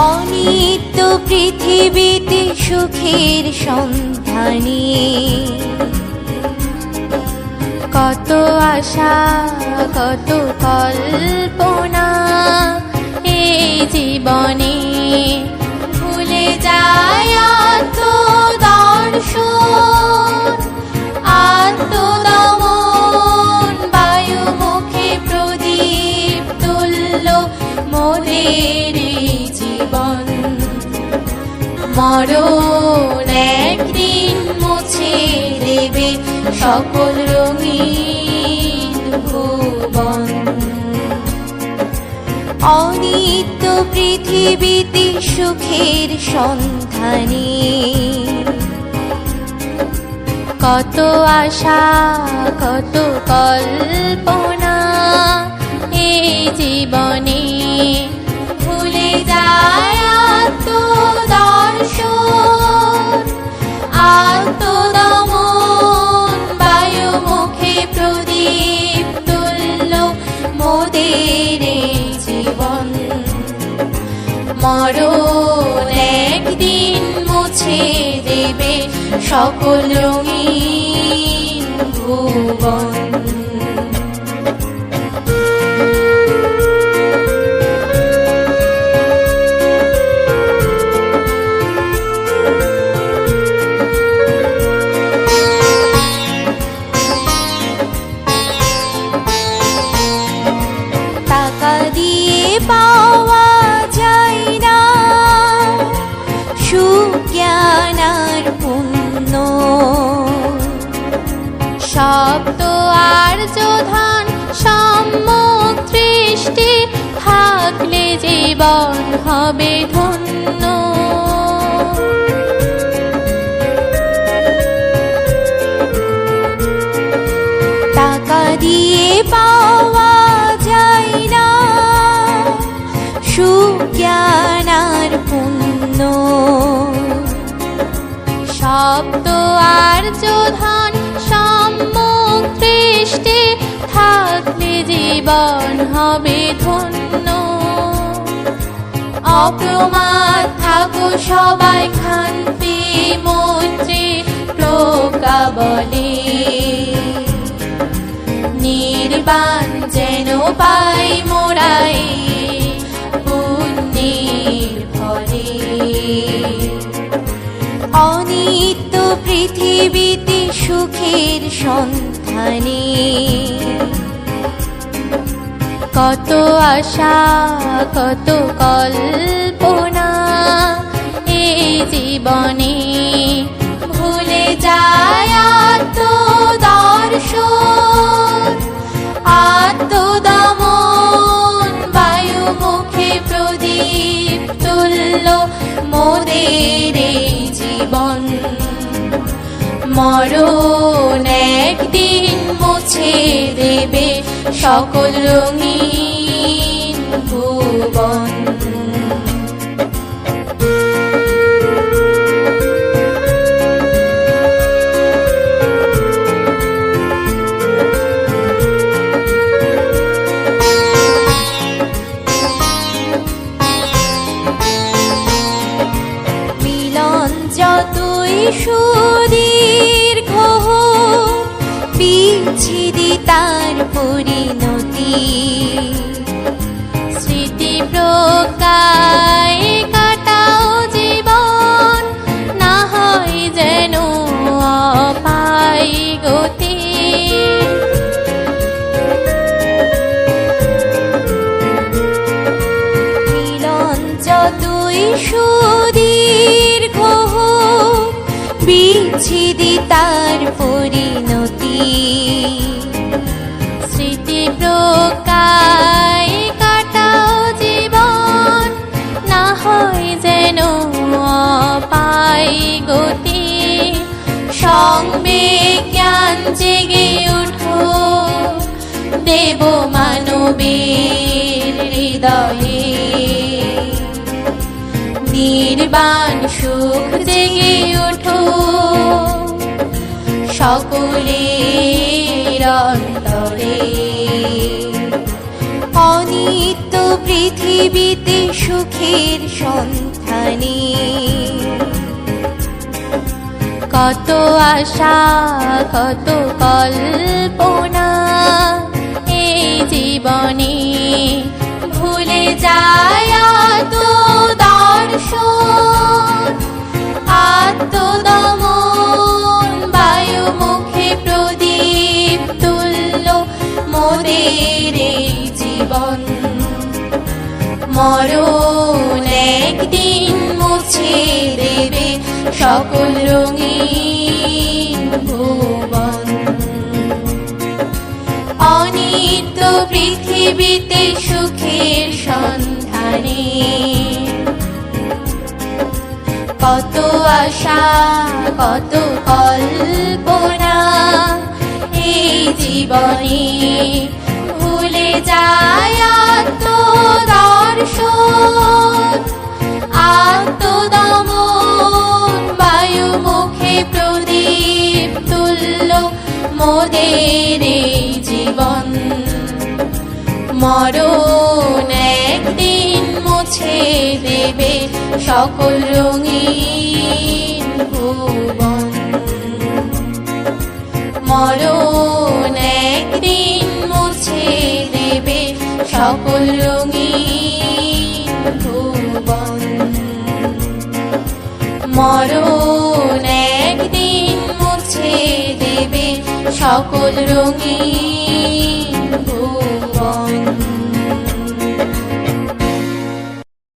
অনিত্য পৃথিবীতে সুখের সন্ধানে কত আশা কত কল্পনা এই জীবনে ভুলে যায় আত্মদর্শন আত্মদমন বায়ুমুখে প্রদীপ তুল্য মোদের জীবন মরণ একদিন মুছে দেবে সকল রঙিন ভুবন অনিত্য পৃথিবীতে সুখের সন্ধানে কত আশা কত কল্পনা এই জীবনে ভুলে যায় আত্মদর্শন আত্মদমন বায়ুমুখে প্রদীপ তুল্য মোদের জীবন মরণ একদিন মুছে দেবে সকল রঙিন ভুবন টাকা দিয়ে পাওয়া যায় না সুজ্ঞান আর পুণ্য শব্দ আর্য ধান সম্যক দৃষ্টি থাকলে জীবন হবে ধন্য টাকা দিয়ে পাওয়া যায় না সুজ্ঞান আর পুণ্য শব্দ আর্য ধান সম্যক দৃষ্টি থাকলে জীবন হবে ধন্য অপ্রমাদ থাকো সবাই খান্তি মৈত্রী প্রজ্ঞা বলে নির্বাণ যেন পাই মোরাই পুণ্যের ফলে অনিত্য পৃথিবীতে সুখের সন্ধানে কত আশা কত কল্পনা এই জীবনে ভুলে যায় আত্মদর্শন আত্মদমন বায়ুমুখে প্রদীপ তুল্য মোদের জীবন মরণ একদিন মুছে দেবে সকল রঙিন ভুবন মিলন যতই সুদীর্ঘ বিচ্ছেদে তার পরিণতি স্মৃতি প্রজ্ঞায় কাটাও জীবন না হয় যেন অপাই গতি মিলন যতই সুদীর্ঘ বিচ্ছেদে তার পরিণতি স্মৃতি প্রজ্ঞায় কাটাও জীবন না হয় যেন অপাই গতি সংবেগ জ্ঞান জেগে উঠো দেব মানবের হৃদয়ে নির্বাণ সুখ জেগে ওঠো সকলের অন্তরে অনিত্য পৃথিবীতে সুখের সন্ধানে কত আশা কত কল্পনা এই জীবনে ভুলে যায় তো দর্শন আত্মদমন বায়ু মুখে প্রদীপ তুল্য মোদের এই জীবন মরণ একদিন মুছে দেবে সকল রঙিন ভুবন অনিত্য পৃথিবীতে সুখের সন্ধানে কত আশা কত কল্পনা এই জীবনে ভুলে যায় আত্মদর্শন আত্মদমন বায়ু মুখে প্রদীপ তুল্য মোদের এই জীবন মরণ একদিন মুছে দেবে সকল রঙিন ভুবন মরণ একদিন মুছে দেবে সকল রঙিন ভুবন মরণ একদিন মুছে দেবে সকল রঙিন